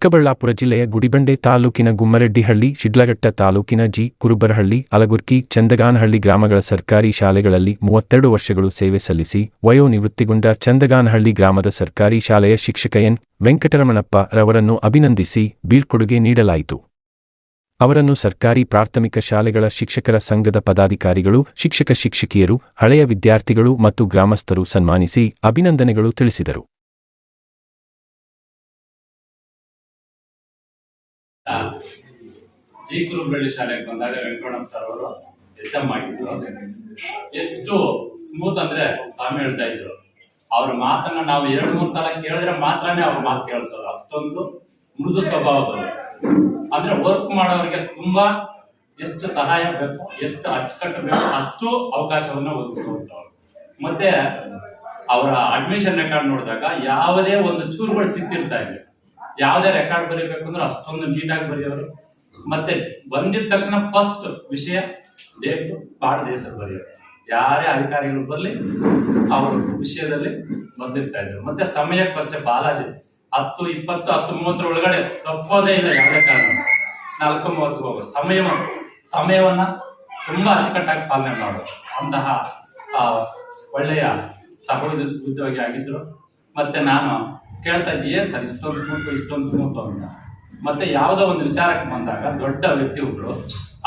ಚಿಕ್ಕಬಳ್ಳಾಪುರ ಜಿಲ್ಲೆಯ ಗುಡಿಬಂಡೆ ತಾಲೂಕಿನ ಗುಮ್ಮರೆಡ್ಡಿಹಳ್ಳಿ, ಶಿಡ್ಲಘಟ್ಟ ತಾಲೂಕಿನ ಜಿ. ಕುರುಬರಹಳ್ಳಿ, ಅಲಗುರ್ಕಿ, ಚಂದಗಾನಹಳ್ಳಿ ಗ್ರಾಮಗಳ ಸರ್ಕಾರಿ ಶಾಲೆಗಳಲ್ಲಿ 32 ವರ್ಷಗಳು ಸೇವೆ ಸಲ್ಲಿಸಿ ವಯೋನಿವೃತ್ತಿಗೊಂಡ ಚಂದಗಾನಹಳ್ಳಿ ಗ್ರಾಮದ ಸರ್ಕಾರಿ ಶಾಲೆಯ ಶಿಕ್ಷಕ ಎನ್. ವೆಂಕಟರಮಣಪ್ಪ ರವರನ್ನು ಅಭಿನಂದಿಸಿ ಬೀಳ್ಕೊಡುಗೆ ನೀಡಲಾಯಿತು. ಅವರನ್ನು ಸರ್ಕಾರಿ ಪ್ರಾಥಮಿಕ ಶಾಲೆಗಳ ಶಿಕ್ಷಕರ ಸಂಘದ ಪದಾಧಿಕಾರಿಗಳು, ಶಿಕ್ಷಕಿಯರು, ಹಳೆಯ ವಿದ್ಯಾರ್ಥಿಗಳು ಮತ್ತು ಗ್ರಾಮಸ್ಥರು ಸನ್ಮಾನಿಸಿ ಅಭಿನಂದನೆಗಳು ತಿಳಿಸಿದರು. ಜಿ. ಕುರುಬರಹಳ್ಳಿ ಶಾಲೆಗೆ ಬಂದಾಗ ವೆಂಕಟರಮಣಪ್ಪ ಸರ್ ಅವರು ಎಚ್ಎಂ ಆಗಿದ್ರು. ಎಷ್ಟು ಸ್ಮೂತ್ ಅಂದ್ರೆ ಸ್ವಾಮಿ ಹೇಳ್ತಾ ಇದ್ರು, ಅವ್ರ ಮಾತನ್ನ ನಾವು 2-3 ಸಲ ಕೇಳಿದ್ರೆ ಮಾತ್ರನೇ ಅವ್ರ ಮಾತು ಕೇಳಿಸೋದು, ಅಷ್ಟೊಂದು ಮೃದು ಸ್ವಭಾವದವರು. ಅಂದ್ರೆ ವರ್ಕ್ ಮಾಡೋರಿಗೆ ತುಂಬಾ ಎಷ್ಟು ಸಹಾಯ ಬೇಕು, ಎಷ್ಟು ಅಚ್ಚುಕಟ್ಟು ಬೇಕು ಅಷ್ಟು ಅವಕಾಶವನ್ನ ಒದಗಿಸುವಂತವ್ರು. ಮತ್ತೆ ಅವರ ಅಡ್ಮಿಷನ್ ರೆಕಾರ್ಡ್ ನೋಡಿದಾಗ ಯಾವುದೇ ಒಂದು ಚೂರುಗಳು ಚಿತ್ತಿರ್ತಾ ಇಲ್ಲ. ಯಾವುದೇ ರೆಕಾರ್ಡ್ ಬರೀಬೇಕು ಅಂದ್ರೆ ಅಷ್ಟೊಂದು ನೀಟಾಗಿ ಬರೆಯೋರು. ಮತ್ತೆ ಬಂದಿದ ತಕ್ಷಣ ಫಸ್ಟ್ ವಿಷಯ ಡೇಟು ಪಾಠದ ಹೆಸರು ಬರೆಯೋರು. ಯಾರೇ ಅಧಿಕಾರಿಗಳು ಬರಲಿ ಅವ್ರ ವಿಷಯದಲ್ಲಿ ಬಂದಿರ್ತಾ ಇದ್ರು. ಮತ್ತೆ ಸಮಯಕ್ಕೆ ಅಷ್ಟೇ ಬಾಲಾಜಿ 10:20 10:30 ಒಳಗಡೆ ತಪ್ಪೋದೇ ಇಲ್ಲ. ಯಾವುದೇ ಕಾರಣ 4:30 ಹೋಗೋ ಸಮಯವನ್ನ ತುಂಬಾ ಅಚ್ಚುಕಟ್ಟಾಗಿ ಪಾಲನೆ ಮಾಡೋರು. ಅಂತಹ ಒಳ್ಳೆಯ ಉದ್ಯೋಗಿ ಆಗಿದ್ರು. ಮತ್ತೆ ನಾನು ಕೇಳ್ತಾ ಇದ್ದೆ, ಏನ್ ಸರ್ ಇಷ್ಟೊಂದು ಸ್ಮೂತ್ ಅಂತ. ಮತ್ತೆ ಯಾವುದೋ ಒಂದು ವಿಚಾರಕ್ಕೆ ಬಂದಾಗ ದೊಡ್ಡ ವ್ಯಕ್ತಿ ಒಬ್ರು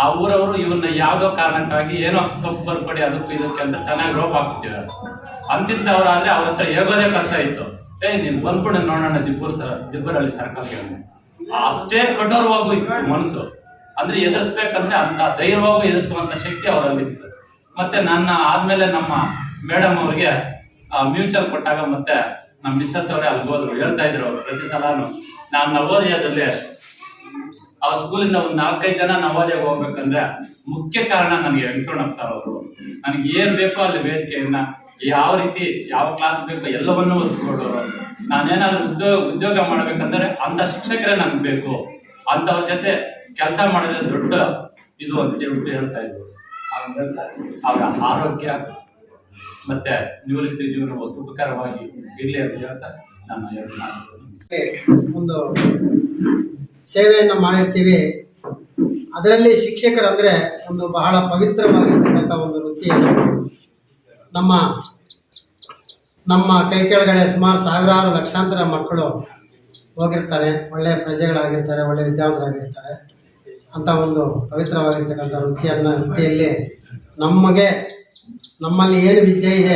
ಆ ಊರವರು ಇವನ್ನ ಯಾವುದೋ ಕಾರಣಕ್ಕಾಗಿ ಏನೋ ತಪ್ಪು ಬರ್ಕೊಡಿ ಅದಕ್ಕೂ ಇದಕ್ಕೆ ಅಂತ ಚೆನ್ನಾಗಿ ರೋಪ್ ಹಾಕ್ಬಿಟ್ಟಿದ್ದಾರೆ. ಅಂತಿದ್ದವರಾದ್ರೆ ಅವ್ರ ಹತ್ರ ಹೇಗೋದೇ ಕಷ್ಟ ಇತ್ತು. ನೀನ್ ಬಂದ್ಬಿಡ ನೋಡೋಣ ದಿಬ್ಬರಹಳ್ಳಿ ಸರ್ಕಲ್ಗೆ. ಅಷ್ಟೇ ಕಠೋರವಾಗೂ ಇತ್ತು ಮನಸ್ಸು. ಅಂದ್ರೆ ಎದುರಿಸ್ಬೇಕಂದ್ರೆ ಅಂತ ಧೈರ್ಯವಾಗೂ ಎದುರಿಸುವಂತ ಶಕ್ತಿ ಅವರಲ್ಲಿತ್ತು. ಮತ್ತೆ ನನ್ನ ಆದ್ಮೇಲೆ ನಮ್ಮ ಮೇಡಮ್ ಅವ್ರಿಗೆ ಮ್ಯೂಚುವಲ್ ಕೊಟ್ಟಾಗ ಮತ್ತೆ ನಮ್ಮ ಮಿಸ್ಸಸ್ ಅವರೇ ಅಲ್ಲಿ ಹೋದ್ರು. ಹೇಳ್ತಾ ಇದ್ರು ಅವ್ರು ಪ್ರತಿ ಸಲಾನು, ನಾನು ನವೋದಯದಲ್ಲಿ ಅವ್ರ ಸ್ಕೂಲಿಂದ ಒಂದು 4-5 ಜನ ನವೋದಯಕ್ಕೆ ಹೋಗ್ಬೇಕಂದ್ರೆ ಮುಖ್ಯ ಕಾರಣ ನನಗೆ ವೆಂಕಟರಮಣಪ್ಪ ಸರ್ ಅವರು. ನನಗೆ ಏನ್ ಬೇಕೋ ಅಲ್ಲಿ ವೇದಿಕೆಯನ್ನ ಯಾವ ರೀತಿ ಯಾವ ಕ್ಲಾಸ್ ಬೇಕೋ ಎಲ್ಲವನ್ನೂ ಒದಗಿಸ್ಕೊಡೋರು. ನಾನೇನಾದ್ರೂ ಉದ್ಯೋಗ ಮಾಡ್ಬೇಕಂದ್ರೆ ಅಂತ ಶಿಕ್ಷಕರೇ ನನ್ಗೆ ಬೇಕು, ಅಂತವ್ರ ಜೊತೆ ಕೆಲಸ ಮಾಡೋದೇ ದೊಡ್ಡ ಇದು ಅಂತ ಹೇಳ್ಬಿಟ್ಟು ಹೇಳ್ತಾ ಇದ್ರು. ಅವರ ಆರೋಗ್ಯ ಮತ್ತೆ ನಿವೃತ್ತಿ ಜೀವನವು ಸುಖಕರವಾಗಿ ಇರಲಿ ಅಂತ ಹೇಳ್ತಾ ನಾನು ಒಂದು ಸೇವೆಯನ್ನು ಮಾಡಿರ್ತೀವಿ. ಅದರಲ್ಲಿ ಶಿಕ್ಷಕರಂದ್ರೆ ಒಂದು ಬಹಳ ಪವಿತ್ರವಾಗಿರ್ತಕ್ಕಂಥ ಒಂದು ವೃತ್ತಿ. ನಮ್ಮ ಕೈ ಕೆಳಗಡೆ ಸುಮಾರು ಸಾವಿರಾರು ಲಕ್ಷಾಂತರ ಮಕ್ಕಳು ಹೋಗಿರ್ತಾರೆ, ಒಳ್ಳೆಯ ಪ್ರಜೆಗಳಾಗಿರ್ತಾರೆ, ಒಳ್ಳೆಯ ವಿದ್ಯಾವಂತರಾಗಿರ್ತಾರೆ. ಅಂತ ಒಂದು ಪವಿತ್ರವಾಗಿರ್ತಕ್ಕಂಥ ವೃತ್ತಿಯಲ್ಲಿ ನಮ್ಮಲ್ಲಿ ಏನು ವಿದ್ಯೆ ಇದೆ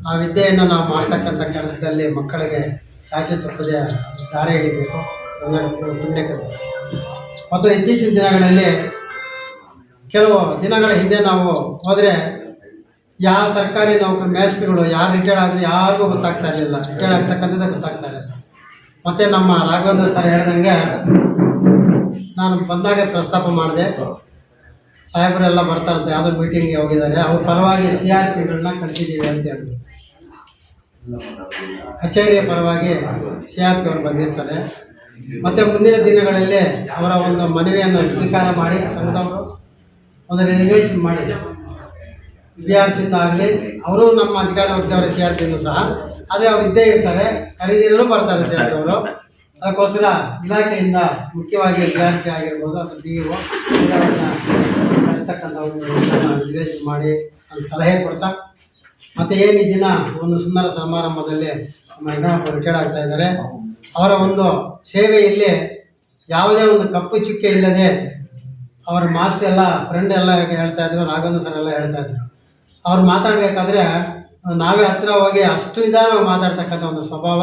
ಆ ವಿದ್ಯೆಯನ್ನು ನಾವು ಮಾಡ್ತಕ್ಕಂಥ ಕೆಲಸದಲ್ಲಿ ಮಕ್ಕಳಿಗೆ ಚಾಚು ತಪ್ಪದೆ ದಾರಿ ಹಿಡಿಬೇಕು ಅನ್ನೋದು ಪುಣ್ಯ ಕೆಲಸ. ಮತ್ತು ಇತ್ತೀಚಿನ ದಿನಗಳಲ್ಲಿ ಕೆಲವು ದಿನಗಳ ಹಿಂದೆ ನಾವು ಹೋದರೆ ಯಾವ ಸರ್ಕಾರಿ ನೌಕರಿ ಮೇಸ್ತ್ರಿಗಳು ಯಾರು ರಿಟೈರ್ಡ್ ಆದರೂ ಯಾರಿಗೂ ಗೊತ್ತಾಗ್ತಾ ಇರಲಿಲ್ಲ, ರಿಟೈರ್ಡ್ ಆಗ್ತಕ್ಕಂಥದ್ದೇ ಗೊತ್ತಾಗ್ತಾ ಇರಲಿಲ್ಲ. ಮತ್ತು ನಮ್ಮ ರಾಘವೇಂದ್ರ ಸರ್ ಹೇಳ್ದಂಗೆ ನಾನು ಬಂದಾಗ ಪ್ರಸ್ತಾಪ ಮಾಡಿದೆ, ಸಾಹೇಬರೆಲ್ಲ ಬರ್ತಾರಂತೆ, ಯಾವುದೋ ಮೀಟಿಂಗ್ಗೆ ಹೋಗಿದ್ದಾರೆ, ಅವ್ರ ಪರವಾಗಿ CRPಗಳನ್ನ ಕಳಿಸಿದ್ದೀವಿ ಅಂತ ಹೇಳಿದ್ರು. ಕಚೇರಿಯ ಪರವಾಗಿ CRP ಅವರು ಬಂದಿರ್ತಾರೆ. ಮತ್ತು ಮುಂದಿನ ದಿನಗಳಲ್ಲಿ ಅವರ ಒಂದು ಮನವಿಯನ್ನು ಸ್ವೀಕಾರ ಮಾಡಿ ಸಂಘದವರು ಒಂದು ರಿಸರ್ವೇಷನ್ ಮಾಡಿ BRCಯಿಂದ ಆಗಲಿ ಅವರು ನಮ್ಮ ಅಧಿಕಾರಿ ವರ್ಗದವರ CRPನೂ ಸಹ ಅದೇ ಅವ್ರು ಇದ್ದೇ ಇರ್ತಾರೆ, ಖರೀದಿಯಲ್ಲೂ ಬರ್ತಾರೆ CRP ಅವರು. ಅದಕ್ಕೋಸ್ಕರ ಇಲಾಖೆಯಿಂದ ಮುಖ್ಯವಾಗಿ BRP ಆಗಿರ್ಬೋದು ಅಥವಾ DO ಕಳಿಸ್ತಕ್ಕಂಥ ಒಂದು ರಿಸರ್ವೇಷನ್ ಮಾಡಿ ಅದು ಸಲಹೆ ಕೊಡ್ತಾ, ಮತ್ತು ಏನು ಈ ದಿನ ಒಂದು ಸುಂದರ ಸಮಾರಂಭದಲ್ಲಿ ನಮ್ಮ ವೆಂಕಟರಮಣಪ್ಪ ರಿಟೈರ್ಡ್ ಆಗ್ತಾ ಇದ್ದಾರೆ. ಅವರ ಒಂದು ಸೇವೆಯಲ್ಲಿ ಯಾವುದೇ ಒಂದು ಕಪ್ಪು ಚುಕ್ಕೆ ಇಲ್ಲದೆ ಅವರ ಮಾಸ್ಟರ್ ಎಲ್ಲ ಫ್ರೆಂಡ್ ಎಲ್ಲ ಹೇಳ್ತಾ ಇದ್ರು, ರಾಘವೇಂದ್ರ ಸರ್ ಎಲ್ಲ ಹೇಳ್ತಾ ಇದ್ರು. ಅವ್ರು ಮಾತಾಡಬೇಕಾದ್ರೆ ನಾವೇ ಹತ್ರ ಹೋಗಿ ಅಷ್ಟು ನಿಧಾನವಾಗಿ ಮಾತಾಡ್ತಕ್ಕಂಥ ಒಂದು ಸ್ವಭಾವ.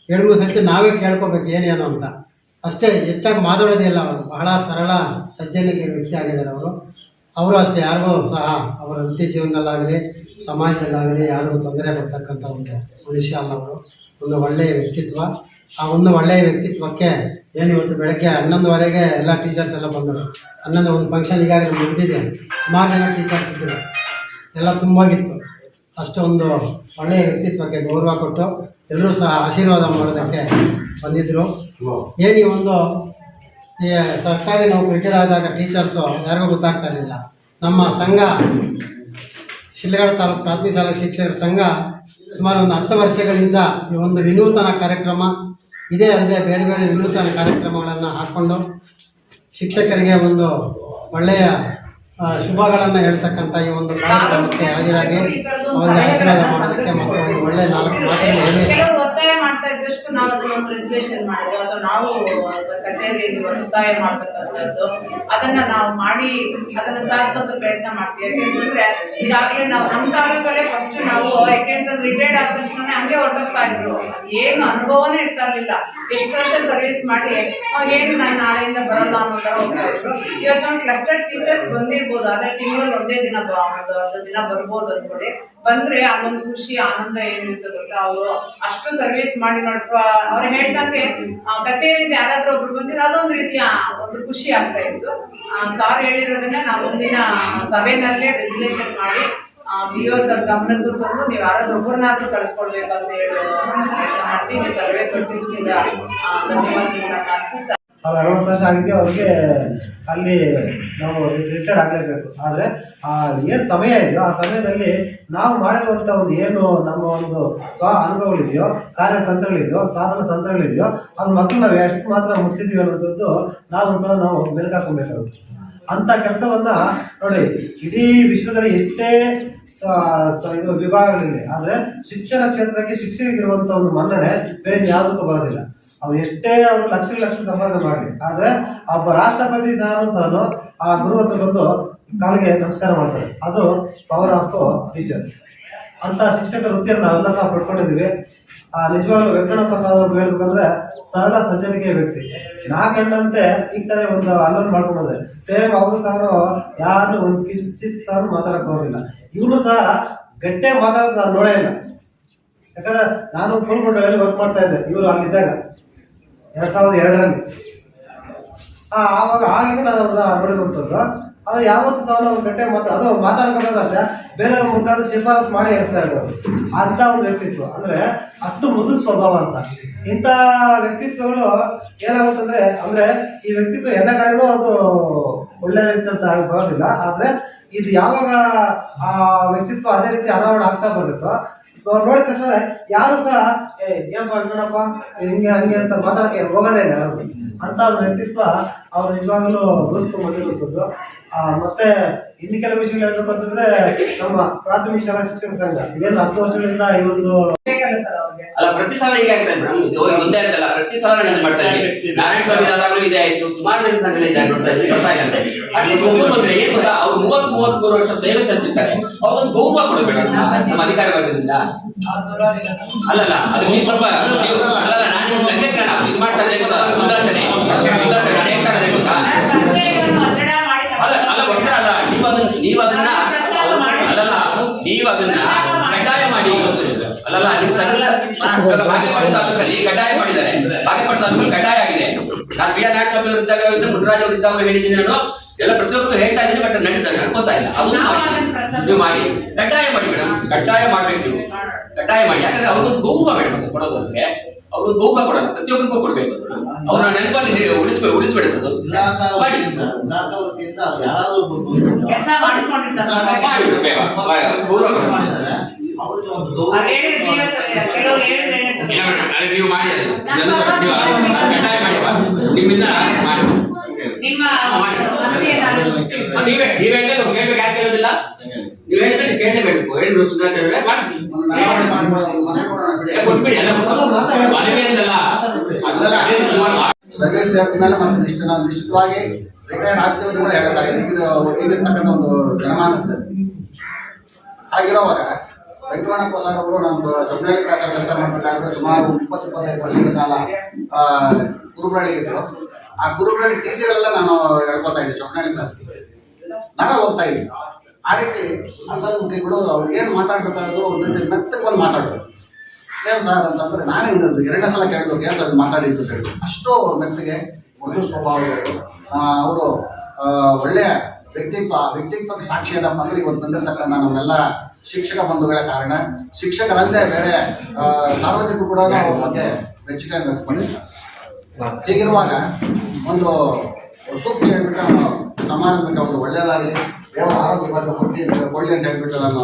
2-3 ಸರ್ತಿ ನಾವೇ ಕೇಳ್ಕೊಬೇಕು ಏನೇನು ಅಂತ. ಅಷ್ಟೇ, ಹೆಚ್ಚಾಗಿ ಮಾತಾಡೋದೇ ಇಲ್ಲ. ಅವರು ಬಹಳ ಸರಳ ಸಜ್ಜನಿಕೆ ವ್ಯಕ್ತಿ ಆಗಿದ್ದಾರೆ ಅವರು ಅಷ್ಟೇ. ಯಾರಿಗೂ ಸಹ ಅವರ ವೃತ್ತಿ ಜೀವನದಲ್ಲಾಗಲಿ ಸಮಾಜದಲ್ಲಾಗಲಿ ಯಾರಿಗೂ ತೊಂದರೆ ಕೊಡ್ತಕ್ಕಂಥ ಒಂದು ಮನುಷ್ಯ ಅಲ್ಲ. ಅವರು ಒಂದು ಒಳ್ಳೆಯ ವ್ಯಕ್ತಿತ್ವ. ಆ ಒಂದು ಒಳ್ಳೆಯ ವ್ಯಕ್ತಿತ್ವಕ್ಕೆ ಏನು ಇವತ್ತು ಬೆಳಗ್ಗೆ 11:30ಗೆ ಎಲ್ಲ ಟೀಚರ್ಸ್ ಎಲ್ಲ ಬಂದರು. 11 ಒಂದು ಫಂಕ್ಷನ್ ಈಗಾಗಲೇ ಮುಗಿದಿದೆ, ಸುಮಾರು ಜನ ಟೀಚರ್ಸ್ ಇದ್ದರು, ಎಲ್ಲ ತುಂಬಾಗಿತ್ತು. ಅಷ್ಟೊಂದು ಒಳ್ಳೆಯ ವ್ಯಕ್ತಿತ್ವಕ್ಕೆ ಗೌರವ ಕೊಟ್ಟು ಎಲ್ಲರೂ ಸಹ ಆಶೀರ್ವಾದ ಮಾಡೋದಕ್ಕೆ ಬಂದಿದ್ದರು. ಏನು ಈ ಒಂದು ಈ ಸರ್ಕಾರಿ ನೌಕರಿ ರಿಟೈರ್ಡ್ ಆದಾಗ ಟೀಚರ್ಸು ಯಾರಿಗೂ ಗೊತ್ತಾಗ್ತಾ ಇರಲಿಲ್ಲ. ನಮ್ಮ ಸಂಘ ಶಿಡ್ಲಘಟ್ಟ ತಾಲೂಕು ಪ್ರಾಥಮಿಕ ಶಾಲಾ ಶಿಕ್ಷಕರ ಸಂಘ ಸುಮಾರು ಒಂದು 10 ವರ್ಷಗಳಿಂದ ಈ ಒಂದು ವಿನೂತನ ಕಾರ್ಯಕ್ರಮ ಇದೇ ಅಲ್ಲದೆ ಬೇರೆ ಬೇರೆ ವಿನೂತನ ಕಾರ್ಯಕ್ರಮಗಳನ್ನು ಹಾಕ್ಕೊಂಡು ಶಿಕ್ಷಕರಿಗೆ ಒಂದು ಒಳ್ಳೆಯ ಶುಭಗಳನ್ನು ಹೇಳ್ತಕ್ಕಂಥ ಈ ಒಂದು ಕಾರ್ಯಕ್ರಮಕ್ಕೆ ಹಾಜರಾಗಿ ಅವರಿಗೆ ಆಶೀರ್ವಾದ ಮಾಡೋದಕ್ಕೆ ಮತ್ತು ಒಂದು ಒಳ್ಳೆಯ 4 ಮಾತನ್ನು ಹೇಳಿ ಕೆಲವರು ಒತ್ತಾಯ ಮಾಡ್ತಾ ಇದ್ದಷ್ಟು ನಾವು ಅದನ್ನ ಒಂದು ರೆಸಲ್ಯೂಷನ್ ಮಾಡಿದ್ವಿ ಅಥವಾ ನಾವು ಕಚೇರಿಯಲ್ಲಿ ಒತ್ತಾಯ ಮಾಡ್ತಕ್ಕಂಥದ್ದು ಅದನ್ನ ನಾವು ಮಾಡಿ ಅದನ್ನು ಸಾಧಿಸೋದು ಪ್ರಯತ್ನ ಮಾಡ್ತೀವಿ. ಯಾಕೆಂತಂದ್ರೆ ಈಗಾಗಲೇ ನಾವು ನಮ್ಮ ತಾಲೂಕಲ್ಲೇ ಫಸ್ಟ್ ನಾವು ಯಾಕೆಂತಂದ್ರೆ ರಿಟೈರ್ಡ್ ಆದ ತಕ್ಷಣ ಹಂಗೆ ಹೊರಟೋಗ್ತಾ ಇದ್ರು, ಏನು ಅನುಭವನೇ ಇರ್ತಾ ಇರ್ಲಿಲ್ಲ. ಎಷ್ಟು ವರ್ಷ ಸರ್ವಿಸ್ ಮಾಡಿ ಏನು ನಾನು ನಾಳೆಯಿಂದ ಬರಲ್ಲ ಅನ್ನೋ ತರ ಹೋಗ್ತಾ ಇದ್ರು. ಇವತ್ತು ನಾವು ಕ್ಲಸ್ಟರ್ ಟೀಚರ್ಸ್ ಬಂದಿರ್ಬೋದು, ಆದ್ರೆ ತಿಂಗಳಲ್ಲಿ ಒಂದೇ ದಿನ ಒಂದು ದಿನ ಬರ್ಬೋದು ಅನ್ಕೊಳ್ಳಿ. ಬಂದ್ರೆ ಅದೊಂದು ಖುಷಿ ಆನಂದ ಏನಿರ್ತದೆ ಗೊತ್ತಾ. ಅವರು ಅಷ್ಟು ಸರ್ವಿಸ್ ಮಾಡಿ ನೋಡ್ಪ ಅವ್ರು ಹೇಳ್ದಂಗೆ ಕಚೇರಿಯಿಂದ ಯಾರಾದ್ರೂ ಒಬ್ರು ಬಂದಿದ್ರೆ ಅದೊಂದು ರೀತಿಯ ಒಂದು ಖುಷಿ ಆಗ್ತಾ ಇತ್ತು. ಸಾರ್ ಹೇಳಿರೋದನ್ನ ನಾವು ಮುಂದಿನ ಸಭೆನಲ್ಲೇ ರೆಸಲ್ಯೂಷನ್ ಮಾಡಿ BO ಸರ್ ಗಮನಕ್ಕೂ ತಂದು ನೀವು ಯಾರಾದ್ರೂ ಒಬ್ಬರನ್ನಾದ್ರೂ ಕಳಿಸ್ಕೊಡ್ಬೇಕು ಅಂತ ಹೇಳಿ ಮಾಡ್ತೀವಿ. ಸರ್ವೆ ಕೊಟ್ಟಿದ್ದರಿಂದ ಧನ್ಯವಾದಗಳನ್ನ ಅರ್ಪಿಸ್ತಾ ಅವ್ರು 60 ವರ್ಷ ಆಗಿದ್ದೆ, ಅವ್ರಿಗೆ ಅಲ್ಲಿ ನಾವು ರಿಟೈರ್ಡ್ ಆಗಲೇಬೇಕು. ಆದರೆ ಏನು ಸಮಯ ಇದೆಯೋ ಆ ಸಮಯದಲ್ಲಿ ನಾವು ಮಾಡಿರುವಂಥ ಒಂದು ಏನು ನಮ್ಮ ಒಂದು ಅನುಭವಗಳಿದೆಯೋ, ಕಾರ್ಯತಂತ್ರಗಳಿದೆಯೋ, ಸಾಧನ ತಂತ್ರಗಳಿದೆಯೋ ಅದು ಮಕ್ಕಳು ನಾವು ಎಷ್ಟು ಮಾತ್ರ ಮುಗಿಸಿದ್ವಿ ಅನ್ನೋಂಥದ್ದು ನಾವು ಮೆಲುಕಾಕೊಬೇಕಾಗುತ್ತೆ. ಅಂಥ ಕೆಲಸವನ್ನು ನೋಡಿ, ಇಡೀ ವಿಶ್ವದಲ್ಲಿ ಎಷ್ಟೇ ಇದು ವಿಭಾಗಗಳಿದೆ, ಆದರೆ ಶಿಕ್ಷಣ ಕ್ಷೇತ್ರಕ್ಕೆ ಶಿಕ್ಷಕರಿಗಿರುವಂಥ ಒಂದು ಮನ್ನಣೆ ಬೇರೆ ಯಾವುದಕ್ಕೂ ಬರೋದಿಲ್ಲ. ಅವ್ರು ಎಷ್ಟೇ ಅವರು ಲಕ್ಷ ಸಂಪಾದನೆ ಮಾಡಲಿ, ಆದರೆ ಒಬ್ಬ ರಾಷ್ಟ್ರಪತಿ ಸಹ ಆ ಗುರು ಹತ್ರ ಬಂದು ಕಾಲಿಗೆ ನಮಸ್ಕಾರ ಮಾಡ್ತಾರೆ. ಅದು ಪವರ್ ಆಫ್ ಟೀಚರ್. ಅಂತ ಶಿಕ್ಷಕ ವೃತ್ತಿಯನ್ನು ನಾವೆಲ್ಲ ಸಹ ಪಡ್ಕೊಂಡಿದ್ದೀವಿ. ನಿಜವಾಗ್ಲೂ ವೆಂಕಟಪ್ಪ ಸರ್ ಅವ್ರು ಹೇಳ್ಬೇಕಂದ್ರೆ ಸರಳ ಸಜ್ಜನಿಕೆಯ ವ್ಯಕ್ತಿ. ನಾ ಕಂಡಂತೆ ಈ ತರ ಒಂದು ಅಲ್ಲೊಂದು ಮಾಡ್ಕೊಂಡ್ಬಂದ್ರೆ ಸೇಮ್ ಅವರು ಸಹ ಯಾರು ಒಂದು ಕಿಂಚಿತ್ ಸಹ ಮಾತಾಡಕ್ ಬರೋದಿಲ್ಲ. ಇವರು ಸಹ ಗಟ್ಟಿಯಾಗಿ ಮಾತಾಡೋದು ನಾನು ನೋಡೇ ಇಲ್ಲ. ಯಾಕಂದ್ರೆ ನಾನು ಫುಲ್ ಗುಂಡಲ್ಲಿ ವರ್ಕ್ ಮಾಡ್ತಾ ಇದ್ದೆ ಇವರು ಅಲ್ಲಿದ್ದಾಗ 2002ರಲ್ಲಿ. ಆವಾಗ ಆಗಿಂದ ನಾನು ಅವ್ರನ್ನ ನೋಡಿರುವಂಥದ್ದು. ಅದು ಯಾವತ್ತೂ ಸಹ ನಾವು ಗಟ್ಟಿಯಾಗಿ ಅದು ಮಾತಾಡ್ಕೊಂಡ್ರೆ ಅಷ್ಟೇ ಬೇರೆಯವ್ರ ಮುಖಾಂತರ ಶಿಫಾರಸು ಮಾಡಿ ಹೇಳ್ತಾ ಇರೋದು. ಅಂತ ಒಂದು ವ್ಯಕ್ತಿತ್ವ ಅಂದ್ರೆ ಅಷ್ಟು ಮೃದು ಸ್ವಭಾವ ಅಂತ. ಇಂಥ ವ್ಯಕ್ತಿತ್ವಗಳು ಏನಾಗುತ್ತಂದ್ರೆ ಅಂದ್ರೆ ಈ ವ್ಯಕ್ತಿತ್ವ ಎಲ್ಲ ಕಡೆನೂ ಅದು ಒಳ್ಳೆ ರೀತಿ ಅಂತ ಬರೋದಿಲ್ಲ. ಆದ್ರೆ ಇದು ಯಾವಾಗ ಆ ವ್ಯಕ್ತಿತ್ವ ಅದೇ ರೀತಿ ಅನಾವರಣ ಆಗ್ತಾ ಬರ್ತಿತ್ತು, ನೋಡಿದ ತಕ್ಷಣ ಯಾರು ಸಹ ಏನಪ್ಪ ನೋಡಪ್ಪ ಹಿಂಗೆ ಹಂಗೆ ಅಂತ ಮಾತಾಡಕ್ಕೆ ಹೋಗೋದೇ ಇಲ್ಲ ಯಾರು. ಅಂತ ಒಂದು ವ್ಯಕ್ತಿತ್ವ ಅವ್ರು ನಿಜವಾಗಲೂ ರೂಪಿಸ್ಕೊಂಡ್ಬಂದಿರುವಂಥದ್ದು. ಮತ್ತೆ ಇನ್ನು ಕೆಲವು ವಿಷಯಗಳು ಹೇಳ್ಬೇಕು ಅಂತಂದ್ರೆ ನಮ್ಮ ಪ್ರಾಥಮಿಕ ಶಾಲಾ ಶಿಕ್ಷಣ ಸಂಘ ಏನು 10 ವರ್ಷಗಳಿಂದ ಇವತ್ತು ಅಲ್ಲ ಪ್ರತಿ ಸಲ ಹೀಗೆ ಆಗ್ತಾ ಇದೆ ಮೇಡಮ್. ಒಂದೇ ಅಂತಲ್ಲ, ಪ್ರತಿ ಸಲ ನಾನು ಮಾಡ್ತಾ ಇದ್ದೀನಿ. ನಾರಾಯಣ ಸ್ವಾಮಿ ಆದಾಗಲೂ ಇದೆ ಆಯ್ತು, ಸುಮಾರು ಜನ ನೋಡ್ತಾ ಇದ್ದೀನಿ. ಅಟ್ಲೀಸ್ಟ್ ಒಬ್ಬರು ಬಂದ್ರೆ ಏನ್ ಗೊತ್ತಾ, ಅವ್ರು 30-33 ವರ್ಷ ಸೇವೆ ಸಲ್ಲಿಸಿರ್ತಾರೆ, ಅವ್ರಿಗೊಂದು ಗೌರವ ಕೊಡಬೇಡ ನಮ್ಮ ಅಧಿಕಾರ ವರ್ಗದಿಂದ. ಅಲ್ಲಲ್ಲ ಅದು ನೀವು ಸ್ವಲ್ಪ ಅಲ್ಲಲ್ಲ ನಾನು ನಿಮ್ಮ ಸಂಘ ಇದು ಮಾಡ್ತಾ ಇದ್ದೆ ಗೊತ್ತಾ, ಉದಾಹರಣೆ ಅನೇಕ ಕಾರಣ ಗೊತ್ತಾ. ಅಲ್ಲ ಒತ್ತಡ ಅಲ್ಲ, ನೀವು ಅದನ್ನ ಕಡ್ಡಾಯ ಮಾಡಿ. ಅಲ್ಲಲ್ಲ ನಿಮ್ಮ ಸಂಘ ಬಾಗೇಪಟ್ಟು ತಾಲೂಕಲ್ಲಿ ಕಡ್ಡಾಯ ಮಾಡಿದ್ದಾರೆ. ಬಾಗೇಪಟ್ಟು ತಾಲೂಕಲ್ಲಿ ಕಡ್ಡಾಯ ಆಗಿದೆ. ನಾನು ಬಿ ಆರ್ ನಾಗಸ್ವಾಮಿ ಅವರಿದ್ದಾಗ ಮುನ್ರಾಜ್ ಅವರಿದ್ದಾಗ ಹೇಳಿದ್ದೀನಿ ನಾನು, ಎಲ್ಲ ಪ್ರತಿಯೊಬ್ಬರು ಹೇಳ್ತಾ ಇದ್ದೀನಿ. ಬಟ್ ನಡ್ಕೋತಾ ಇಲ್ಲ. ಅದು ನೀವು ಮಾಡಿ ಕಡ್ಡಾಯ ಮಾಡಿ ಮೇಡಮ್, ಕಡ್ಡಾಯ ಮಾಡ್ಬೇಕು ನೀವು, ಕಡ್ಡಾಯ ಮಾಡಿ. ಯಾಕಂದ್ರೆ ಅವ್ರಿಗೊಂದು ಗೌರವ ಮೇಡಮ್ ಕೊಡೋದು. ಅಂದ್ರೆ ಅವ್ರಿಗೊಂದು ಗೌರವ ಕೊಡೋಣ, ಪ್ರತಿಯೊಬ್ಬರಿಗೂ ಕೊಡ್ಬೇಕು. ಅವ್ರ ನೆನಪಲ್ಲಿ ಉಳಿದ್ಬಿಡುತ್ತದು ಮಾಡಿ. ನೀವು ಮಾಡಿ ಕಡ್ಡಾಯ ಮಾಡಿ, ನಿಮ್ಮಿಂದ ಮಾಡಿ. ನೀವ್ ಹೇಳಿದ್ರೆ ಕೇಳ್ಬೇಕು, ಯಾಕೆ ಕೇಳೋದಿಲ್ಲ? ನೀವು ಹೇಳಿದ್ರೆ ಕೇಳಲೇಬೇಕು. ಕೊಟ್ಬಿಡಿ. ಮನವಿ ಅಂತಲ್ಲ, ಸರ್ವಿಸ್ ಮೇಲೆ ಮತ್ತೆ ನಿಶ್ಚಿತವಾಗಿ ರಿಟೈರ್ಡ್ ಆಗ್ತೀವಿ ಕೂಡ ಹೇಳಕ್ಕಾಗಿದೆ. ಈಗಿರ್ತಕ್ಕಂಥ ಒಂದು ಜನಮಾನಸದಲ್ಲಿ ಹಾಗಿರೋವಾಗ ವೆಂಕಟರಮಣಪ್ಪ ಸರ್ ಅವರು ನಮ್ಮ ಚೊಕ್ಕನಹಳ್ಳಿ ಕ್ಲಾಸ್ ಕೆಲಸ ಮಾಡಬೇಕಾದ್ರೆ ಸುಮಾರು 20-25 ವರ್ಷಗಳ ಕಾಲ ಗುರುಗಳಾಗಿದ್ದರು. ಆ ಗುರುಗಳ ಟೀಚರ್ಗಳೆಲ್ಲ ನಾನು ಹೇಳ್ಕೊತಾ ಇದ್ದೆ ಚೊಕ್ಕನಹಳ್ಳಿ ಕ್ಲಾಸ್ಗೆ. ನಾವೇ ಹೋಗ್ತಾ ಇದ್ವಿ. ಆ ರೀತಿ ಅಸನ್ಮುಖಿಗಳು ಅವ್ರು ಏನು ಮಾತಾಡ್ಬೇಕಾದ್ರು ಒಂದು ರೀತಿ ಮೆತ್ತಗೆ ಬಂದು ಮಾತಾಡೋದು. ಏನು ಸರ್ ಅಂತಂದ್ರೆ ನಾನೇ ಇನ್ನೊಂದು 2 ಸಲ ಕೇಳಬೇಕು, ಏನು ಸರ್ ಮಾತಾಡಿದ್ದು ಹೇಳಿ. ಅಷ್ಟು ಮೆತ್ತಗೆ ಮೃದು ಸ್ವಭಾವಗಳು. ಅವರು ಒಳ್ಳೆಯ ವ್ಯಕ್ತಿತ್ವಕ್ಕೆ ಸಾಕ್ಷಿ ಏನಪ್ಪ ಅಂದ್ರೆ ಇವತ್ತು ಬಂದಿರ್ತಕ್ಕಂಥ ನಮ್ಮೆಲ್ಲ ಶಿಕ್ಷಕ ಬಂಧುಗಳ ಕಾರಣ. ಶಿಕ್ಷಕರಲ್ಲದೆ ಬೇರೆ ಸಾರ್ವಜನಿಕರು ಕೂಡ ಅವ್ರ ಬಗ್ಗೆ ಮೆಚ್ಚುಗೆ ವ್ಯಕ್ತಪಡಿಸ್ತಾರೆ. ಹೀಗಿರುವಾಗ ಒಂದು ಸೂಕ್ತಿ ಹೇಳ್ಬಿಟ್ಟು ನಾನು ಸಮಾರಂಭಕ್ಕೆ ಒಂದು ಒಳ್ಳೆಯದಾಗಲಿ, ದೇವರ ಆರೋಗ್ಯ ಬಗ್ಗೆ ಕೊಡಲಿ ಅಂತ ಹೇಳ್ಬಿಟ್ಟು ನಾನು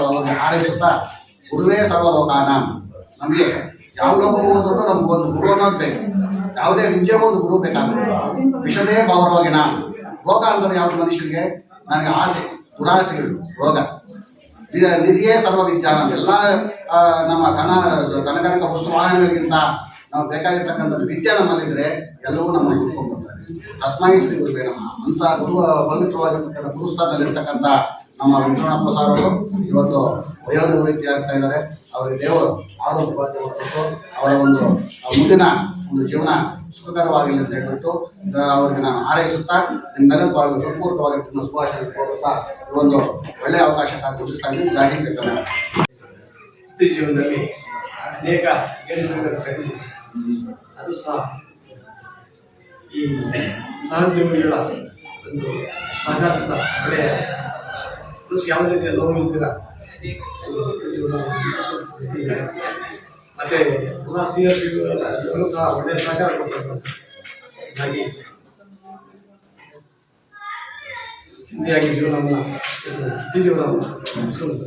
ಅವ್ರಿಗೆ ಹಾರೈಸುತ್ತಾ, ಗುರುವೇ ಸರ್ವಲೋಕಾನಾಂ, ನಮಗೆ ಯಾವ ಲೋಕಕ್ಕೆ ಹೋದ್ರು ನಮ್ಗೊಂದು ಗುರು ಅನ್ನೋದು ಬೇಕು. ಯಾವುದೇ ವಿದ್ಯೆಗೂ ಒಂದು ಗುರು ಬೇಕಾಗುತ್ತೆ. ವಿಷದೇ ಭಾವರವಾಗಿನ ರೋಗ ಅಂದ್ರೆ ಯಾವ ಮನುಷ್ಯನಿಗೆ ನನಗೆ ಆಸೆ, ದುರಾಸೆಗಳು ರೋಗ. ನಿಧಿಯೇ ಸರ್ವ ವಿಜ್ಞಾನ. ಎಲ್ಲ ನಮ್ಮ ಧನಕನಕ ವಸ್ತು ವಾಹನಗಳಿಗಿಂತ ನಾವು ಬೇಕಾಗಿರ್ತಕ್ಕಂಥದ್ದು ವಿದ್ಯೆ ನಮ್ಮಲ್ಲಿದ್ರೆ ಎಲ್ಲವೂ ನಮ್ಮನ್ನು ಹುಡ್ಕೊಂಡು ಬರ್ತಾರೆ. ತಸ್ಮೈ ಶ್ರೀ ಗುರುವೇ ನಮಃ ಅಂತ ಗುರು ಪವಿತ್ರವಾಗಿರ್ತಕ್ಕಂಥ ಗುರುಸ್ಥಾನದಲ್ಲಿರ್ತಕ್ಕಂಥ ನಮ್ಮ ವೆಂಕಟರಮಣಪ್ಪ ಸಾರರು ಇವತ್ತು ವಯೋನಿವೃತ್ತಿ ಆಗ್ತಾ ಇದ್ದಾರೆ. ಅವರಿಗೆ ದೇವರು ಆರೋಗ್ಯ ಕೊಟ್ಟು ಅವರ ಒಂದು ಮುಂದಿನ ಒಂದು ಜೀವನ ಸುಖಕರವಾಗಿಲ್ಲ ಅಂತ ಹೇಳ್ಬಿಟ್ಟು ಅವರಿಗೆ ನಾನು ಹಾರೈಸುತ್ತಾ ನಿಮ್ಮೆಲ್ಲರ ಹೃತ್ಪೂರ್ವಕವಾಗಿ ಶುಭಾಶಯ ಕೋರುತ್ತಾ ಈ ಒಂದು ಒಳ್ಳೆಯ ಅವಕಾಶಕ್ಕಾಗಿ ಗುರುತಿಸ್ತಾ ಇದ್ದೀನಿ. ಜೈ ಹಿಂದ್ ಕನ್ನಡ. ಜೀವನದಲ್ಲಿ ಅನೇಕ ಗೆಲುವುಗಳನ್ನು ಕಂಡಿದೆ. ಅದು ಸಹ ಈ ಸಹೋದ್ಯೋಗಿಗಳ ಒಂದು ಸಹಕಾರದ ಒಳ್ಳೆಯ ಪ್ಲಸ್ ಯಾವುದೇ ರೀತಿಯ ಲೋನ್ ಇಲ್ದಿರ ಮತ್ತೆ ಎಲ್ಲ ಸೀನಿಯರ್ ಸಹ ಒಳ್ಳೆಯ ಸಹಕಾರ ಕೊಡ್ತಾರೆ. ಹಾಗಾಗಿ ಹಿಂದಿಯಾಗಿ ಜೀವನವನ್ನು ವೃತ್ತಿ ಜೀವನವನ್ನು ನಡೆಸ್ಕೊಂಡು